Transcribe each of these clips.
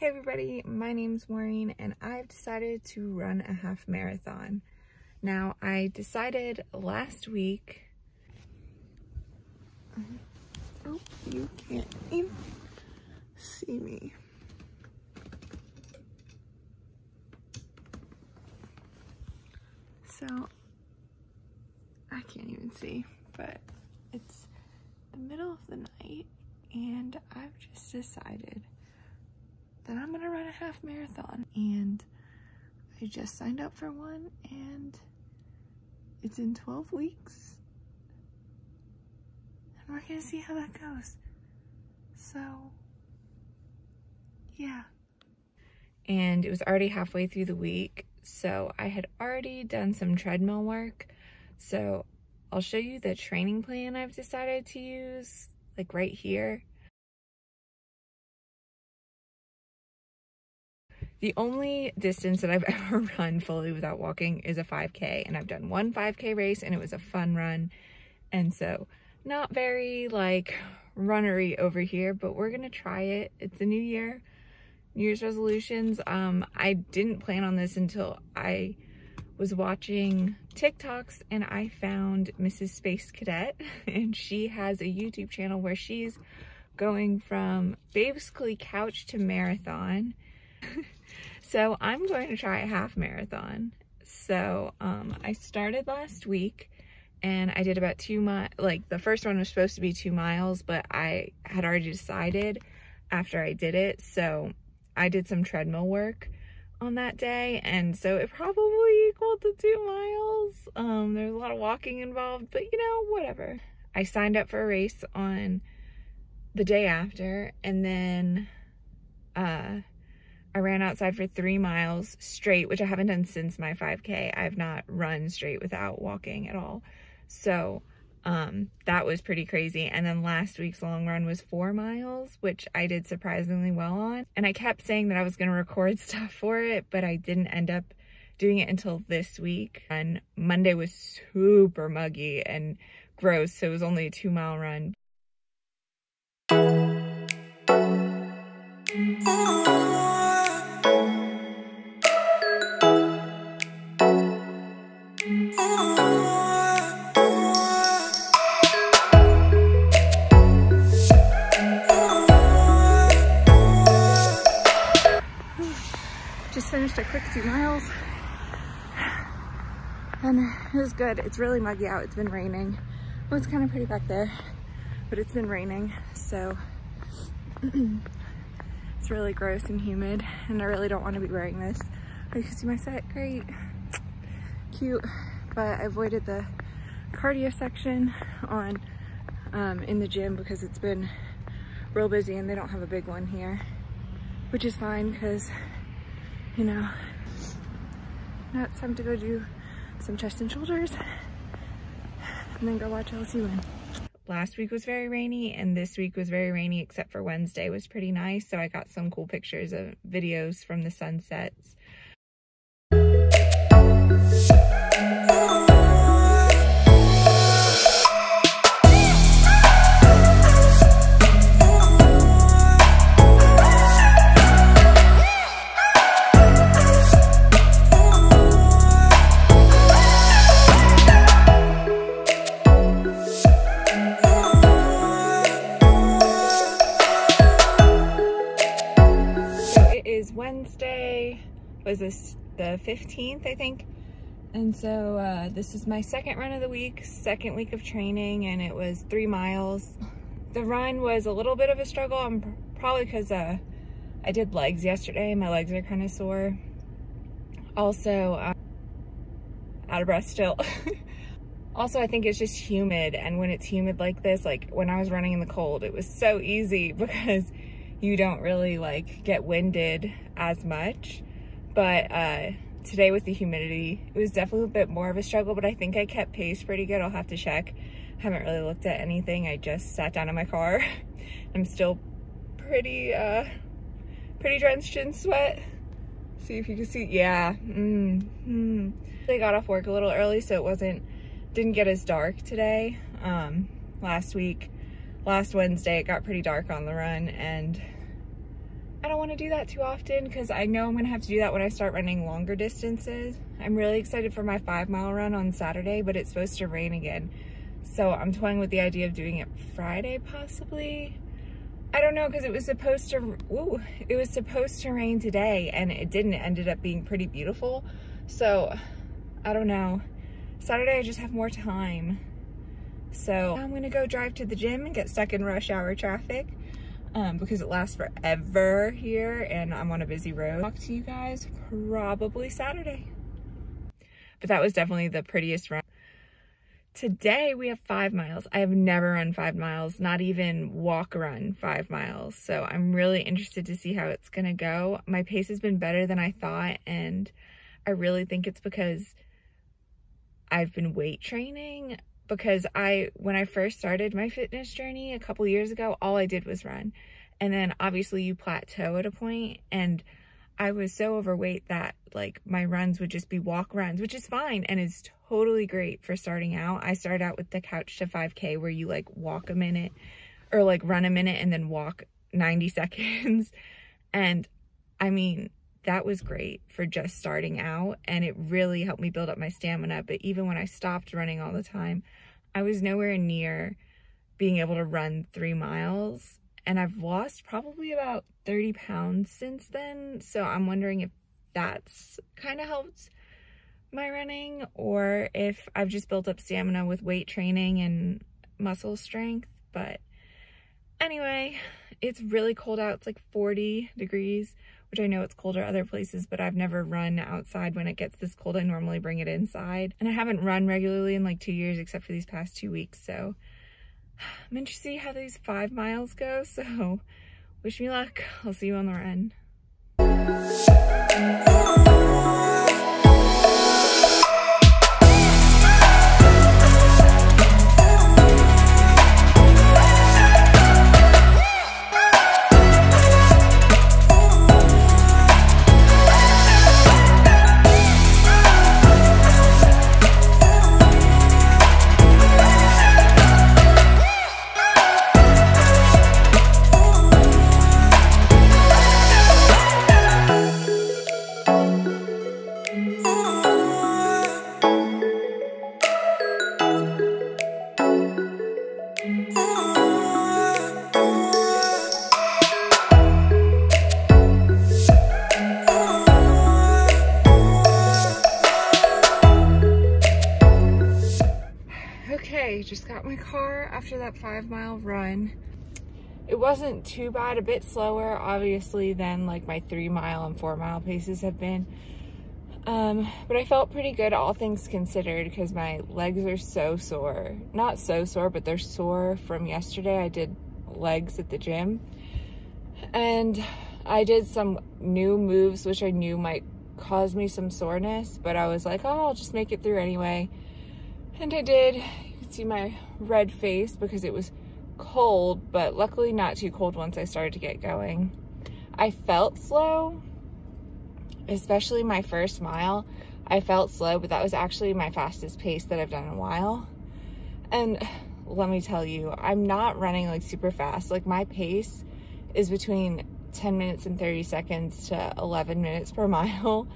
Hey everybody, my name's Maureen and I've decided to run a half marathon. Now I decided last week, oh, you can't even see me. So I can't even see, but it's the middle of the night and I've just decided that I'm gonna run a half marathon, and I just signed up for one and it's in 12 weeks and we're gonna see how that goes. So yeah. And it was already halfway through the week, so I had already done some treadmill work. So I'll show you the training plan I've decided to use, like right here. The only distance that I've ever run fully without walking is a 5K, and I've done one 5K race and it was a fun run. And so not very like runnery over here, but we're gonna try it. It's a new year, New Year's resolutions. I didn't plan on this until I was watching TikToks and I found Mrs. Space Cadet, and she has a YouTube channel where she's going from basically couch to marathon. So I'm going to try a half marathon. So I started last week and I did about 2 miles. Like the first one was supposed to be 2 miles, but I had already decided after I did it. So I did some treadmill work on that day, and so it probably equaled to 2 miles. There's a lot of walking involved, but you know, whatever. I signed up for a race on the day after, and then I ran outside for 3 miles straight, which I haven't done since my 5K. I've not run straight without walking at all. So that was pretty crazy. And then last week's long run was 4 miles, which I did surprisingly well on. And I kept saying that I was going to record stuff for it, but I didn't end up doing it until this week. And Monday was super muggy and gross, so it was only a 2 mile run. Just finished a quick 2 miles and it was good. It's really muggy out. It's been raining. Well, it's kind of pretty back there, but it's been raining, so it's really gross and humid, and I really don't want to be wearing this. Oh, you can see my set. Great. Cute. But I avoided the cardio section on in the gym because it's been real busy and they don't have a big one here, which is fine because, you know, now it's time to go do some chest and shoulders and then go watch LSU win. Last week was very rainy and this week was very rainy, except for Wednesday was pretty nice. So I got some cool pictures of videos from the sunsets. Wednesday, was this the 15th, I think? And so this is my second run of the week, second week of training, and it was 3 miles. The run was a little bit of a struggle, probably because I did legs yesterday. My legs are kind of sore. Also, out of breath still. Also, I think it's just humid, and when it's humid like this, like when I was running in the cold, it was so easy because you don't really like get winded as much. But today with the humidity, it was definitely a bit more of a struggle, but I think I kept pace pretty good. I'll have to check. Haven't really looked at anything. I just sat down in my car. I'm still pretty drenched in sweat. See if you can see. Yeah. I got off work a little early, so it didn't get as dark today. Last Wednesday, it got pretty dark on the run, and I don't want to do that too often because I know I'm going to have to do that when I start running longer distances. I'm really excited for my 5-mile run on Saturday, but it's supposed to rain again. So I'm toying with the idea of doing it Friday possibly. I don't know, because it was supposed to rain today and it didn't. It ended up being pretty beautiful. So I don't know. Saturday I just have more time. So I'm gonna go drive to the gym and get stuck in rush hour traffic because it lasts forever here and I'm on a busy road. Talk to you guys probably Saturday. But that was definitely the prettiest run. Today we have 5 miles. I have never run 5 miles, not even walk run 5 miles. So I'm really interested to see how it's gonna go. My pace has been better than I thought, and I really think it's because I've been weight training. Because when I first started my fitness journey a couple years ago, all I did was run. And then obviously you plateau at a point, and I was so overweight that like my runs would just be walk runs, which is fine and is totally great for starting out. I started out with the couch to 5K where you like walk a minute or like run a minute and then walk 90 seconds. And I mean, that was great for just starting out, and it really helped me build up my stamina. But even when I stopped running all the time, I was nowhere near being able to run 3 miles, and I've lost probably about 30 pounds since then. So I'm wondering if that's kind of helped my running, or if I've just built up stamina with weight training and muscle strength. But anyway, it's really cold out. It's like 40 degrees, which I know it's colder other places, but I've never run outside when it gets this cold. I normally bring it inside, and I haven't run regularly in like 2 years except for these past 2 weeks. So I'm interested to see how these 5 miles go. So wish me luck. I'll see you on the run. Just got my car after that 5-mile run. It wasn't too bad, a bit slower obviously than like my 3-mile and 4-mile paces have been, but I felt pretty good all things considered because my legs are so sore. Not so sore, but they're sore from yesterday. I did legs at the gym and I did some new moves which I knew might cause me some soreness, but I was like, oh, I'll just make it through anyway, and I did. See my red face because it was cold, but luckily not too cold once I started to get going. I felt slow, especially my first mile. I felt slow, but that was actually my fastest pace that I've done in a while. And let me tell you, I'm not running like super fast. Like my pace is between 10 minutes and 30 seconds to 11 minutes per mile.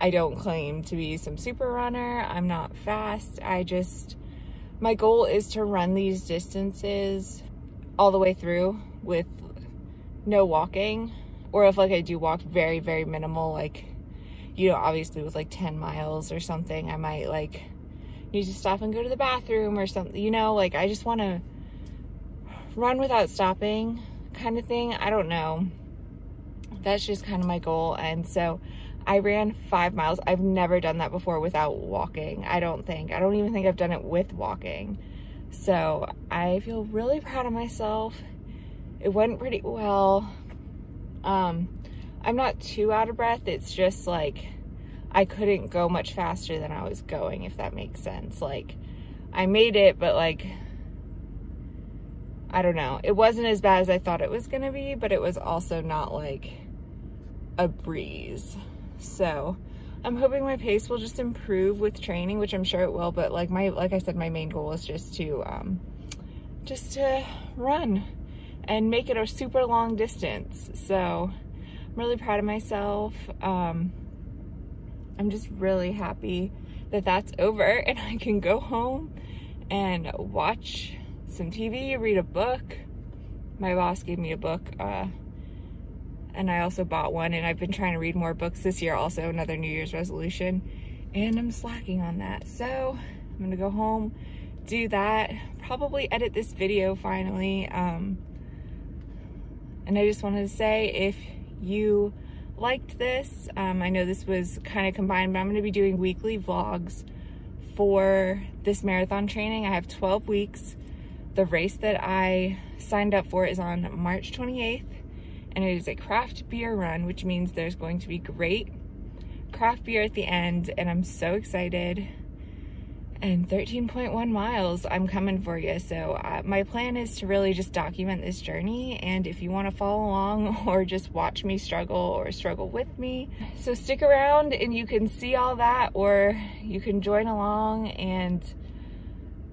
I don't claim to be some super runner. I'm not fast. My goal is to run these distances all the way through with no walking, or if like I do walk, very, very minimal, like, you know, obviously with like 10 miles or something, I might like need to stop and go to the bathroom or something, you know, like I just want to run without stopping kind of thing. I don't know. That's just kind of my goal. And so I ran 5 miles. I've never done that before without walking. I don't even think I've done it with walking. So I feel really proud of myself. It went pretty well. I'm not too out of breath. It's just like, I couldn't go much faster than I was going, if that makes sense. Like I made it, but like, I don't know. It wasn't as bad as I thought it was gonna be, but it was also not like a breeze. So I'm hoping my pace will just improve with training, which I'm sure it will, but like I said, my main goal is just to run and make it a super long distance. So I'm really proud of myself. I'm just really happy that that's over and I can go home and watch some TV, read a book. My boss gave me a book, and I also bought one, and I've been trying to read more books this year, also another New Year's resolution, and I'm slacking on that. So I'm gonna go home, do that, probably edit this video finally. And I just wanted to say, if you liked this, I know this was kind of combined, but I'm gonna be doing weekly vlogs for this marathon training. I have 12 weeks. The race that I signed up for is on March 28th, and it is a craft beer run, which means there's going to be great craft beer at the end, and I'm so excited. And 13.1 miles, I'm coming for you. So my plan is to really just document this journey, and if you want to follow along or just watch me struggle or struggle with me, so stick around and you can see all that, or you can join along. And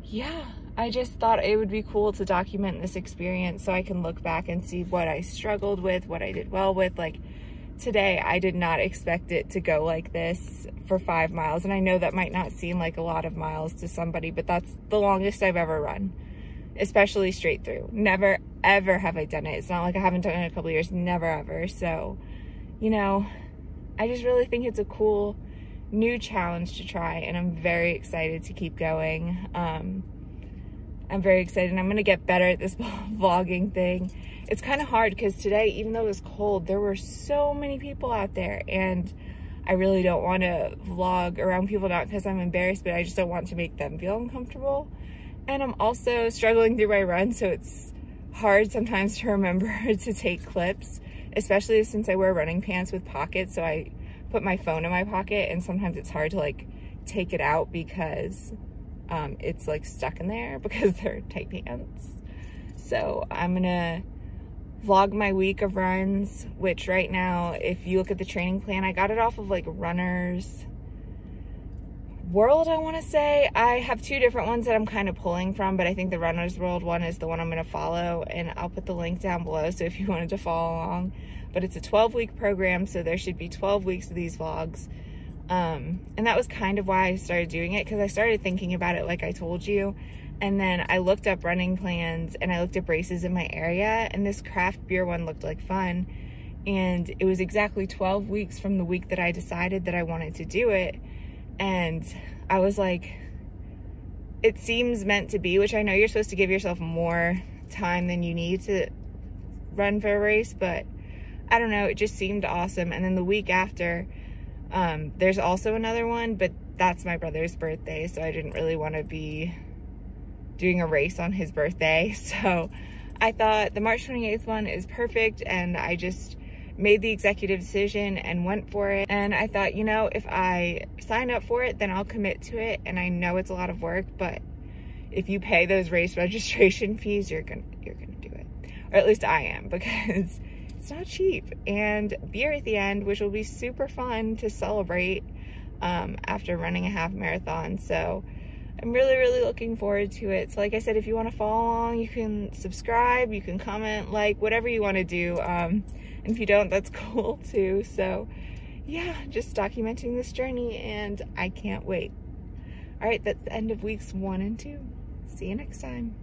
yeah, I just thought it would be cool to document this experience so I can look back and see what I struggled with, what I did well with. Like today, I did not expect it to go like this for 5 miles. And I know that might not seem like a lot of miles to somebody, but that's the longest I've ever run, especially straight through. Never, ever have I done it. It's not like I haven't done it in a couple of years, never, ever. So, you know, I just really think it's a cool new challenge to try, and I'm very excited to keep going. I'm very excited. I'm gonna get better at this vlogging thing. It's kind of hard because today, even though it was cold, there were so many people out there, and I really don't want to vlog around people, not because I'm embarrassed, but I just don't want to make them feel uncomfortable. And I'm also struggling through my run, so it's hard sometimes to remember to take clips, especially since I wear running pants with pockets, so I put my phone in my pocket, and sometimes it's hard to like take it out because it's like stuck in there because they're tight pants. So I'm gonna vlog my week of runs, which right now, if you look at the training plan, I got it off of like Runner's World, I want to say. I have 2 different ones that I'm kind of pulling from, but I think the Runner's World one is the one I'm going to follow, and I'll put the link down below so if you wanted to follow along. But it's a 12-week program, so there should be 12 weeks of these vlogs. And that was kind of why I started doing it, because I started thinking about it like I told you, and then I looked up running plans and I looked at races in my area, and this craft beer one looked like fun, and it was exactly 12 weeks from the week that I decided that I wanted to do it. And I was like, it seems meant to be, which I know you're supposed to give yourself more time than you need to run for a race, but I don't know, it just seemed awesome. And then the week after, there's also another one, but that's my brother's birthday, so I didn't really want to be doing a race on his birthday. So I thought the March 28th one is perfect, and I just made the executive decision and went for it. And I thought, you know, if I sign up for it, then I'll commit to it. And I know it's a lot of work, but if you pay those race registration fees, you're gonna do it. Or at least I am, because it's not cheap. And beer at the end, which will be super fun to celebrate after running a half marathon. So I'm really, really looking forward to it. So like I said, if you want to follow along, you can subscribe, you can comment, like, whatever you want to do. And if you don't, that's cool too. So yeah, just documenting this journey, and I can't wait. All right, that's the end of weeks 1 and 2. See you next time.